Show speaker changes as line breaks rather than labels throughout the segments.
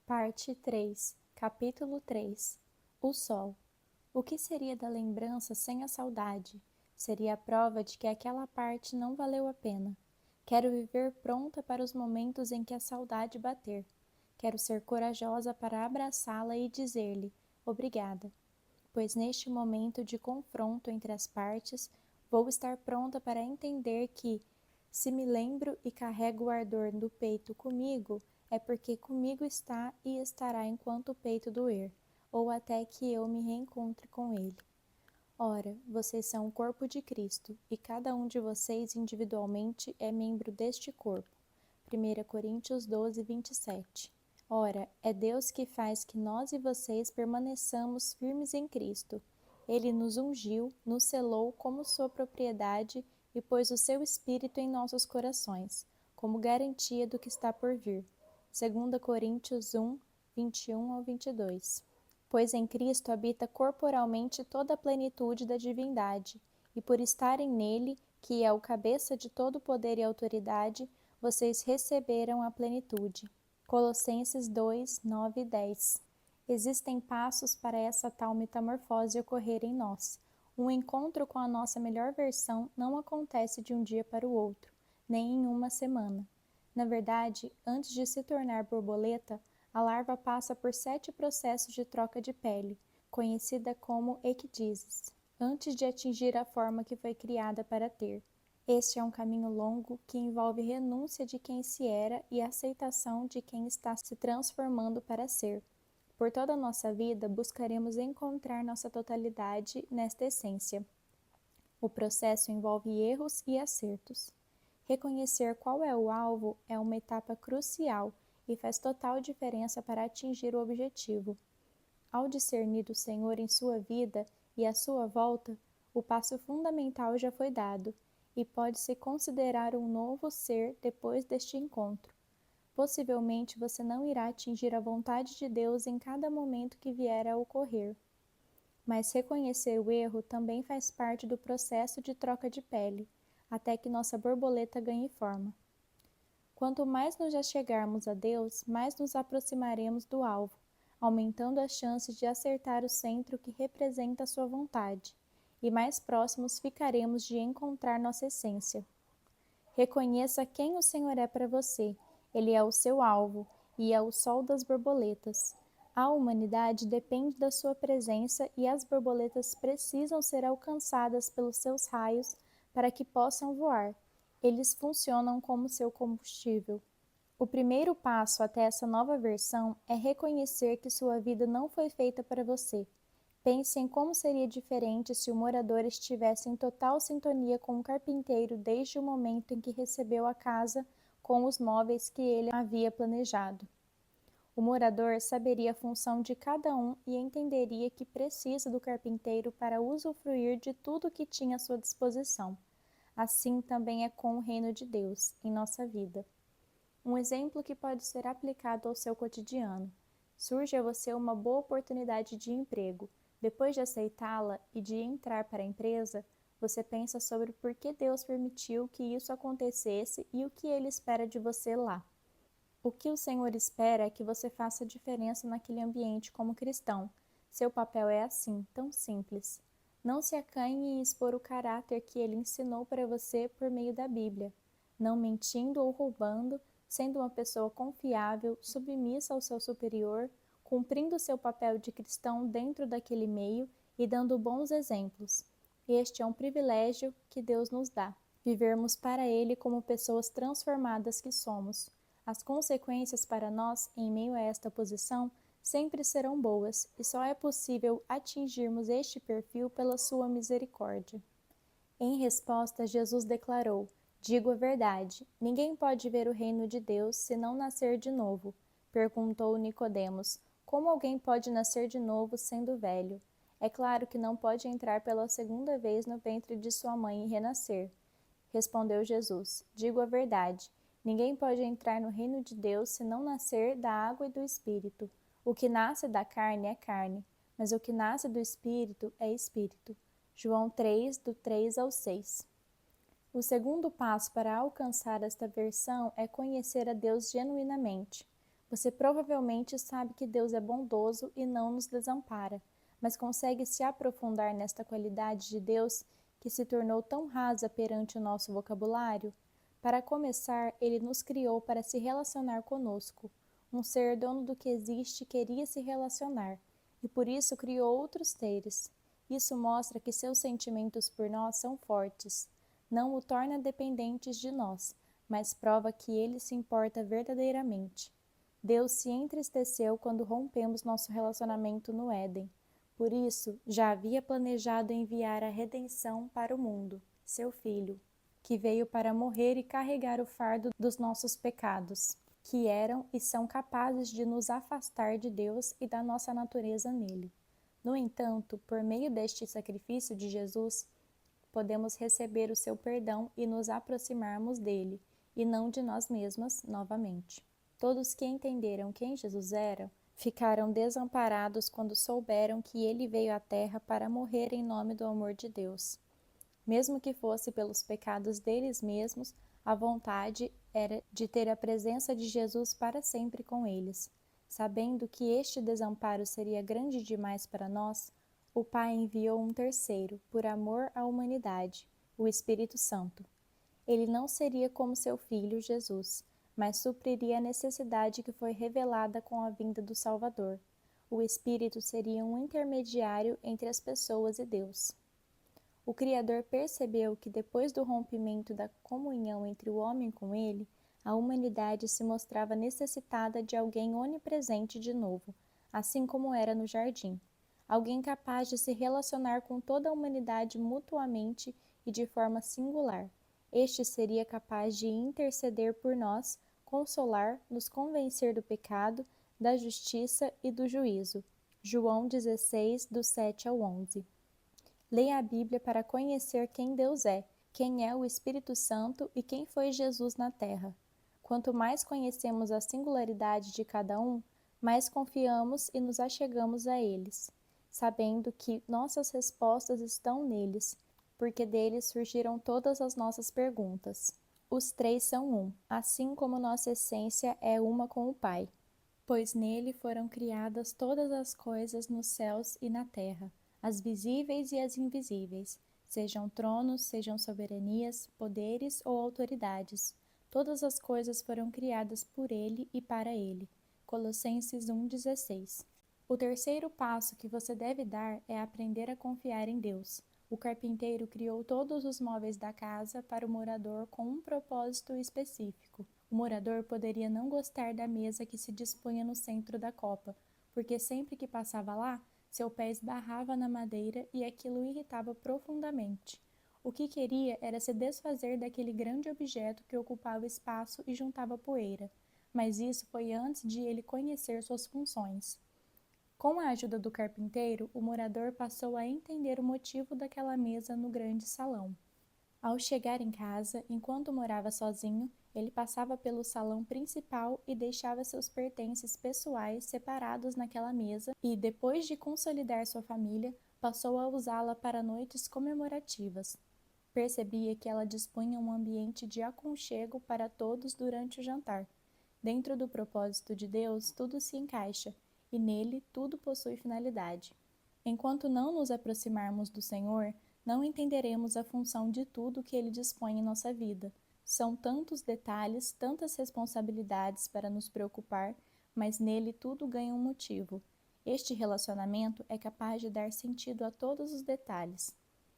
Parte 3, Capítulo 3. O Sol. O que seria da lembrança sem a saudade? Seria a prova de que aquela parte não valeu a pena. Quero viver pronta para os momentos em que a saudade bater. Quero ser corajosa para abraçá-la e dizer-lhe obrigada, pois neste momento de confronto entre as partes, vou estar pronta para entender que, se me lembro e carrego o ardor do peito comigo, é porque comigo está e estará enquanto o peito doer, ou até que eu me reencontre com ele. Ora, vocês são o corpo de Cristo, e cada um de vocês individualmente é membro deste corpo. 1 Coríntios 12, 27. Ora, é Deus que faz que nós e vocês permaneçamos firmes em Cristo. Ele nos ungiu, nos selou como sua propriedade e pôs o seu Espírito em nossos corações, como garantia do que está por vir. 2 Coríntios 1, 21 ao 22. Pois em Cristo habita corporalmente toda a plenitude da divindade, e por estarem nele, que é o cabeça de todo poder e autoridade, vocês receberam a plenitude. Colossenses 2, 9 e 10. Existem passos para essa tal metamorfose ocorrer em nós. Um encontro com a nossa melhor versão não acontece de um dia para o outro, nem em uma semana. Na verdade, antes de se tornar borboleta, a larva passa por 7 processos de troca de pele, conhecida como ecdísis, antes de atingir a forma que foi criada para ter. Este é um caminho longo que envolve renúncia de quem se era e aceitação de quem está se transformando para ser. Por toda a nossa vida, buscaremos encontrar nossa totalidade nesta essência. O processo envolve erros e acertos. Reconhecer qual é o alvo é uma etapa crucial e faz total diferença para atingir o objetivo. Ao discernir o Senhor em sua vida e à sua volta, o passo fundamental já foi dado, e pode-se considerar um novo ser depois deste encontro. Possivelmente você não irá atingir a vontade de Deus em cada momento que vier a ocorrer. Mas reconhecer o erro também faz parte do processo de troca de pele, até que nossa borboleta ganhe forma. Quanto mais nos achegarmos a Deus, mais nos aproximaremos do alvo, aumentando as chances de acertar o centro que representa a sua vontade, e mais próximos ficaremos de encontrar nossa essência. Reconheça quem o Senhor é para você. Ele é o seu alvo e é o sol das borboletas. A humanidade depende da sua presença e as borboletas precisam ser alcançadas pelos seus raios para que possam voar. Eles funcionam como seu combustível. O primeiro passo até essa nova versão é reconhecer que sua vida não foi feita para você. Pense em como seria diferente se o morador estivesse em total sintonia com o carpinteiro desde o momento em que recebeu a casa com os móveis que ele havia planejado. O morador saberia a função de cada um e entenderia que precisa do carpinteiro para usufruir de tudo que tinha à sua disposição. Assim também é com o reino de Deus, em nossa vida. Um exemplo que pode ser aplicado ao seu cotidiano. Surge a você uma boa oportunidade de emprego. Depois de aceitá-la e de entrar para a empresa, você pensa sobre por que Deus permitiu que isso acontecesse e o que Ele espera de você lá. O que o Senhor espera é que você faça diferença naquele ambiente como cristão. Seu papel é assim, tão simples. Não se acanhe em expor o caráter que Ele ensinou para você por meio da Bíblia, não mentindo ou roubando, sendo uma pessoa confiável, submissa ao seu superior, cumprindo seu papel de cristão dentro daquele meio e dando bons exemplos. Este é um privilégio que Deus nos dá, vivermos para Ele como pessoas transformadas que somos. As consequências para nós, em meio a esta posição, sempre serão boas, e só é possível atingirmos este perfil pela sua misericórdia. Em resposta, Jesus declarou: digo a verdade, ninguém pode ver o reino de Deus se não nascer de novo. Perguntou Nicodemos: como alguém pode nascer de novo sendo velho? É claro que não pode entrar pela segunda vez no ventre de sua mãe e renascer. Respondeu Jesus: digo a verdade, ninguém pode entrar no reino de Deus se não nascer da água e do Espírito. O que nasce da carne é carne, mas o que nasce do Espírito é Espírito. João 3, do 3 ao 6. O segundo passo para alcançar esta versão é conhecer a Deus genuinamente. Você provavelmente sabe que Deus é bondoso e não nos desampara, mas consegue se aprofundar nesta qualidade de Deus que se tornou tão rasa perante o nosso vocabulário? Para começar, ele nos criou para se relacionar conosco. Um ser dono do que existe queria se relacionar, e por isso criou outros seres. Isso mostra que seus sentimentos por nós são fortes. Não o torna dependentes de nós, mas prova que ele se importa verdadeiramente. Deus se entristeceu quando rompemos nosso relacionamento no Éden. Por isso, já havia planejado enviar a redenção para o mundo, seu Filho, que veio para morrer e carregar o fardo dos nossos pecados, que eram e são capazes de nos afastar de Deus e da nossa natureza nele. No entanto, por meio deste sacrifício de Jesus, podemos receber o seu perdão e nos aproximarmos dele, e não de nós mesmas novamente. Todos que entenderam quem Jesus era, ficaram desamparados quando souberam que ele veio à terra para morrer em nome do amor de Deus. Mesmo que fosse pelos pecados deles mesmos, a vontade era de ter a presença de Jesus para sempre com eles. Sabendo que este desamparo seria grande demais para nós, o Pai enviou um terceiro, por amor à humanidade, o Espírito Santo. Ele não seria como seu filho, Jesus, mas supriria a necessidade que foi revelada com a vinda do Salvador. O Espírito seria um intermediário entre as pessoas e Deus. O Criador percebeu que depois do rompimento da comunhão entre o homem com ele, a humanidade se mostrava necessitada de alguém onipresente de novo, assim como era no jardim. Alguém capaz de se relacionar com toda a humanidade mutuamente e de forma singular. Este seria capaz de interceder por nós, consolar, nos convencer do pecado, da justiça e do juízo. João 16, do 7 ao 11. Leia a Bíblia para conhecer quem Deus é, quem é o Espírito Santo e quem foi Jesus na terra. Quanto mais conhecemos a singularidade de cada um, mais confiamos e nos achegamos a eles, sabendo que nossas respostas estão neles, porque deles surgiram todas as nossas perguntas. Os três são um, assim como nossa essência é uma com o Pai, pois nele foram criadas todas as coisas nos céus e na terra, as visíveis e as invisíveis, sejam tronos, sejam soberanias, poderes ou autoridades. Todas as coisas foram criadas por ele e para ele. Colossenses 1,16. O terceiro passo que você deve dar é aprender a confiar em Deus. O carpinteiro criou todos os móveis da casa para o morador com um propósito específico. O morador poderia não gostar da mesa que se dispunha no centro da copa, porque sempre que passava lá, seu pé esbarrava na madeira e aquilo o irritava profundamente. O que queria era se desfazer daquele grande objeto que ocupava espaço e juntava poeira, mas isso foi antes de ele conhecer suas funções. Com a ajuda do carpinteiro, o morador passou a entender o motivo daquela mesa no grande salão. Ao chegar em casa, enquanto morava sozinho, ele passava pelo salão principal e deixava seus pertences pessoais separados naquela mesa e, depois de consolidar sua família, passou a usá-la para noites comemorativas. Percebia que ela dispunha um ambiente de aconchego para todos durante o jantar. Dentro do propósito de Deus, tudo se encaixa, e nele tudo possui finalidade. Enquanto não nos aproximarmos do Senhor, não entenderemos a função de tudo que Ele dispõe em nossa vida. São tantos detalhes, tantas responsabilidades para nos preocupar, mas nele tudo ganha um motivo. Este relacionamento é capaz de dar sentido a todos os detalhes.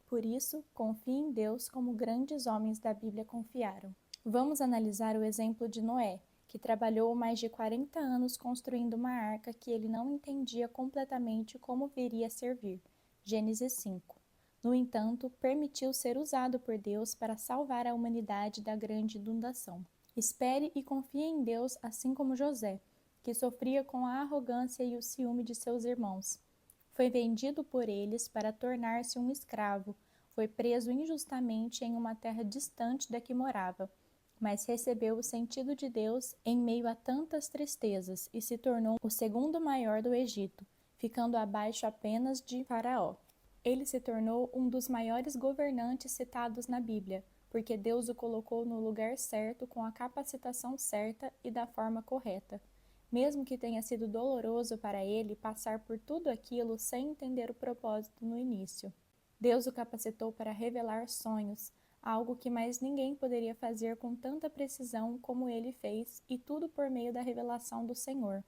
Por isso, confie em Deus como grandes homens da Bíblia confiaram. Vamos analisar o exemplo de Noé, que trabalhou mais de 40 anos construindo uma arca que ele não entendia completamente como viria a servir. Gênesis 5. No entanto, permitiu ser usado por Deus para salvar a humanidade da grande inundação. Espere e confie em Deus, assim como José, que sofria com a arrogância e o ciúme de seus irmãos. Foi vendido por eles para tornar-se um escravo, foi preso injustamente em uma terra distante da que morava, mas recebeu o sentido de Deus em meio a tantas tristezas e se tornou o segundo maior do Egito, ficando abaixo apenas de Faraó. Ele se tornou um dos maiores governantes citados na Bíblia, porque Deus o colocou no lugar certo com a capacitação certa e da forma correta. mesmo que tenha sido doloroso para ele passar por tudo aquilo sem entender o propósito no início. Deus o capacitou para revelar sonhos, algo que mais ninguém poderia fazer com tanta precisão como ele fez, e tudo por meio da revelação do Senhor.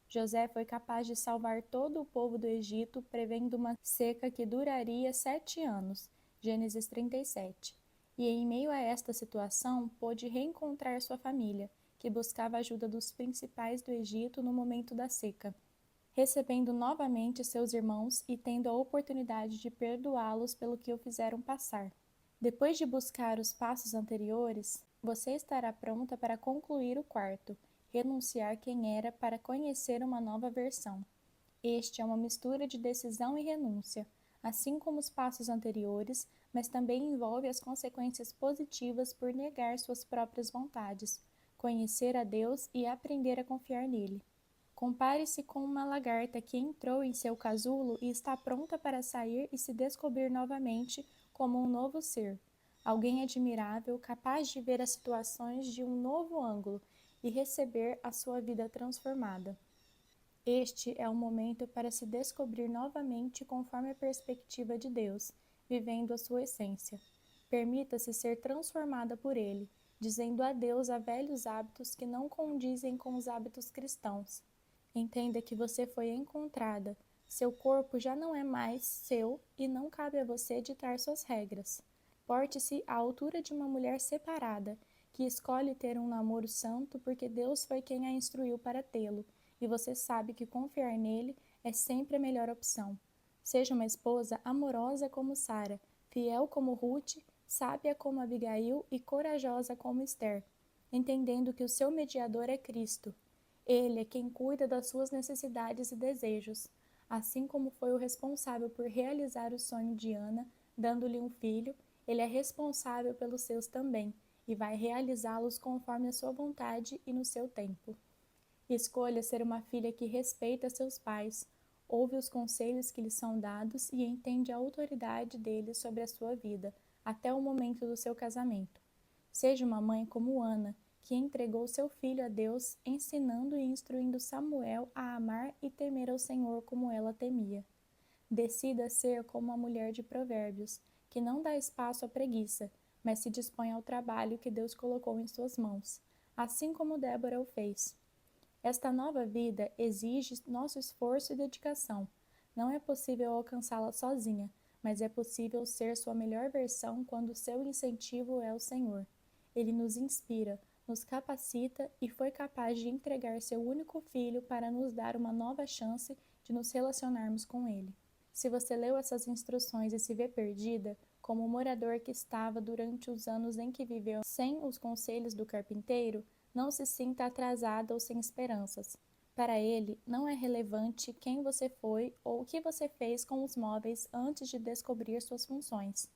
José foi capaz de salvar todo o povo do Egito, prevendo uma seca que duraria 7 anos. Gênesis 37. E em meio a esta situação, pôde reencontrar sua família, que buscava a ajuda dos principais do Egito no momento da seca, recebendo novamente seus irmãos e tendo a oportunidade de perdoá-los pelo que o fizeram passar. Depois de buscar os passos anteriores, você estará pronta para concluir o quarto, renunciar quem era para conhecer uma nova versão. Este é uma mistura de decisão e renúncia, assim como os passos anteriores, mas também envolve as consequências positivas por negar suas próprias vontades, conhecer a Deus e aprender a confiar nele. Compare-se com uma lagarta que entrou em seu casulo e está pronta para sair e se descobrir novamente como um novo ser, alguém admirável, capaz de ver as situações de um novo ângulo e receber a sua vida transformada. Este é o momento para se descobrir novamente conforme a perspectiva de Deus, vivendo a sua essência. Permita-se ser transformada por Ele, dizendo adeus a velhos hábitos que não condizem com os hábitos cristãos. Entenda que você foi encontrada. Seu corpo já não é mais seu e não cabe a você ditar suas regras. Porte-se à altura de uma mulher separada, que escolhe ter um namoro santo porque Deus foi quem a instruiu para tê-lo, e você sabe que confiar nele é sempre a melhor opção. Seja uma esposa amorosa como Sara, fiel como Ruth, sábia como Abigail e corajosa como Esther, entendendo que o seu mediador é Cristo. Ele é quem cuida das suas necessidades e desejos, assim como foi o responsável por realizar o sonho de Ana, dando-lhe um filho. Ele é responsável pelos seus também, e vai realizá-los conforme a sua vontade e no seu tempo. Escolha ser uma filha que respeita seus pais, ouve os conselhos que lhes são dados e entende a autoridade deles sobre a sua vida, até o momento do seu casamento. Seja uma mãe como Ana, que entregou seu filho a Deus, ensinando e instruindo Samuel a amar e temer ao Senhor como ela temia. Decida ser como a mulher de Provérbios, que não dá espaço à preguiça, mas se dispõe ao trabalho que Deus colocou em suas mãos, assim como Débora o fez. Esta nova vida exige nosso esforço e dedicação. Não é possível alcançá-la sozinha, mas é possível ser sua melhor versão quando seu incentivo é o Senhor. Ele nos inspira, nos capacita e foi capaz de entregar seu único filho para nos dar uma nova chance de nos relacionarmos com ele. Se você leu essas instruções e se vê perdida, como o morador que estava durante os anos em que viveu sem os conselhos do carpinteiro, não se sinta atrasada ou sem esperanças. Para ele, não é relevante quem você foi ou o que você fez com os móveis antes de descobrir suas funções.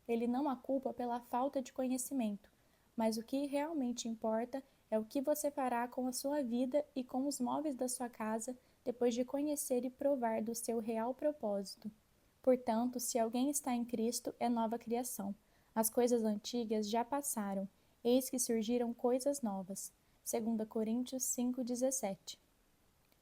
Ele não a culpa pela falta de conhecimento, mas o que realmente importa é o que você fará com a sua vida e com os móveis da sua casa depois de conhecer e provar do seu real propósito. Portanto, se alguém está em Cristo, é nova criação. As coisas antigas já passaram, eis que surgiram coisas novas. 2 Coríntios 5,17.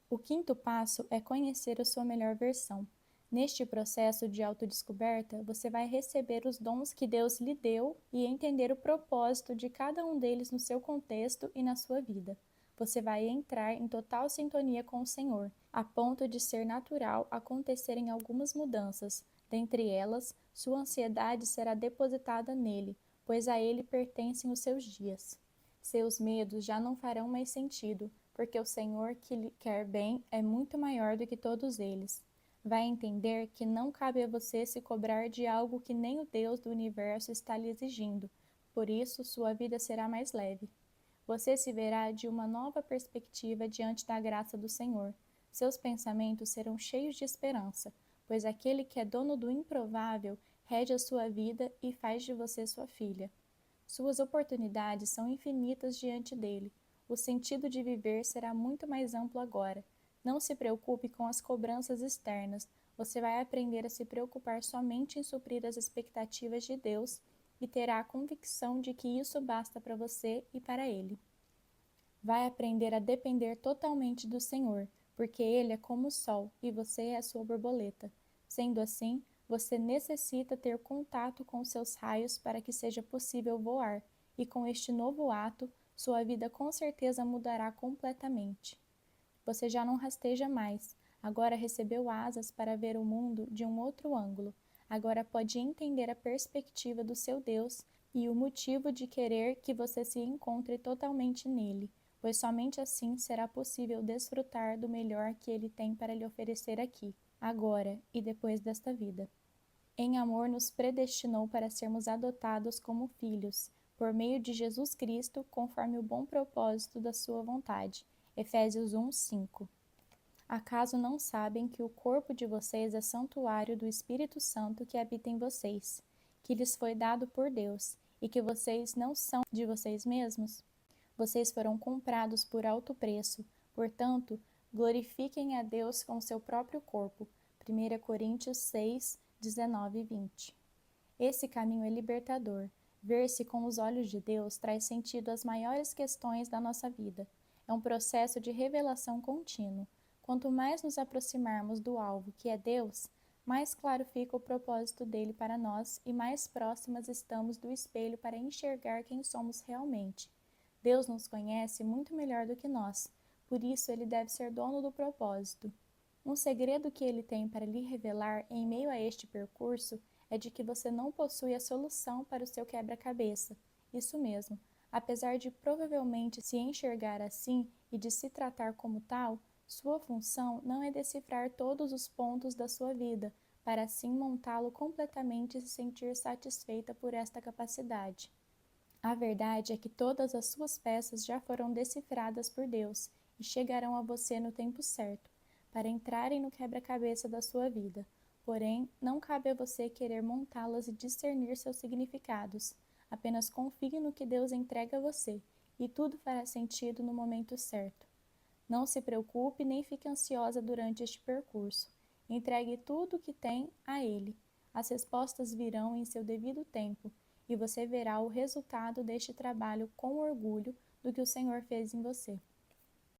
O quinto passo é conhecer a sua melhor versão. Neste processo de autodescoberta, você vai receber os dons que Deus lhe deu e entender o propósito de cada um deles no seu contexto e na sua vida. Você vai entrar em total sintonia com o Senhor, a ponto de ser natural acontecerem algumas mudanças. Dentre elas, sua ansiedade será depositada nele, pois a ele pertencem os seus dias. Seus medos já não farão mais sentido, porque o Senhor que lhe quer bem é muito maior do que todos eles. Vai entender que não cabe a você se cobrar de algo que nem o Deus do universo está lhe exigindo, por isso sua vida será mais leve. Você se verá de uma nova perspectiva diante da graça do Senhor. Seus pensamentos serão cheios de esperança, pois aquele que é dono do improvável rege a sua vida e faz de você sua filha. Suas oportunidades são infinitas diante dele. O sentido de viver será muito mais amplo agora. Não se preocupe com as cobranças externas. Você vai aprender a se preocupar somente em suprir as expectativas de Deus e terá a convicção de que isso basta para você e para ele. Vai aprender a depender totalmente do Senhor, porque Ele é como o sol e você é a sua borboleta. Sendo assim, você necessita ter contato com seus raios para que seja possível voar, e com este novo ato, sua vida com certeza mudará completamente. Você já não rasteja mais, agora recebeu asas para ver o mundo de um outro ângulo. Agora pode entender a perspectiva do seu Deus e o motivo de querer que você se encontre totalmente nele, pois somente assim será possível desfrutar do melhor que ele tem para lhe oferecer aqui, agora e depois desta vida. Em amor nos predestinou para sermos adotados como filhos, por meio de Jesus Cristo, conforme o bom propósito da sua vontade. Efésios 1:5. Acaso não sabem que o corpo de vocês é santuário do Espírito Santo que habita em vocês, que lhes foi dado por Deus, e que vocês não são de vocês mesmos? Vocês foram comprados por alto preço, portanto, glorifiquem a Deus com seu próprio corpo. 1 Coríntios 6, 19 e 20. Esse caminho é libertador. Ver-se com os olhos de Deus traz sentido às maiores questões da nossa vida. É um processo de revelação contínuo. Quanto mais nos aproximarmos do alvo, que é Deus, mais claro fica o propósito dele para nós e mais próximas estamos do espelho para enxergar quem somos realmente. Deus nos conhece muito melhor do que nós, por isso ele deve ser dono do propósito. Um segredo que ele tem para lhe revelar em meio a este percurso é de que você não possui a solução para o seu quebra-cabeça. Isso mesmo, apesar de provavelmente se enxergar assim e de se tratar como tal, sua função não é decifrar todos os pontos da sua vida, para assim montá-lo completamente e se sentir satisfeita por esta capacidade. A verdade é que todas as suas peças já foram decifradas por Deus e chegarão a você no tempo certo, para entrarem no quebra-cabeça da sua vida. Porém, não cabe a você querer montá-las e discernir seus significados. Apenas confie no que Deus entrega a você, e tudo fará sentido no momento certo. Não se preocupe nem fique ansiosa durante este percurso. Entregue tudo o que tem a Ele. As respostas virão em seu devido tempo, e você verá o resultado deste trabalho com orgulho do que o Senhor fez em você.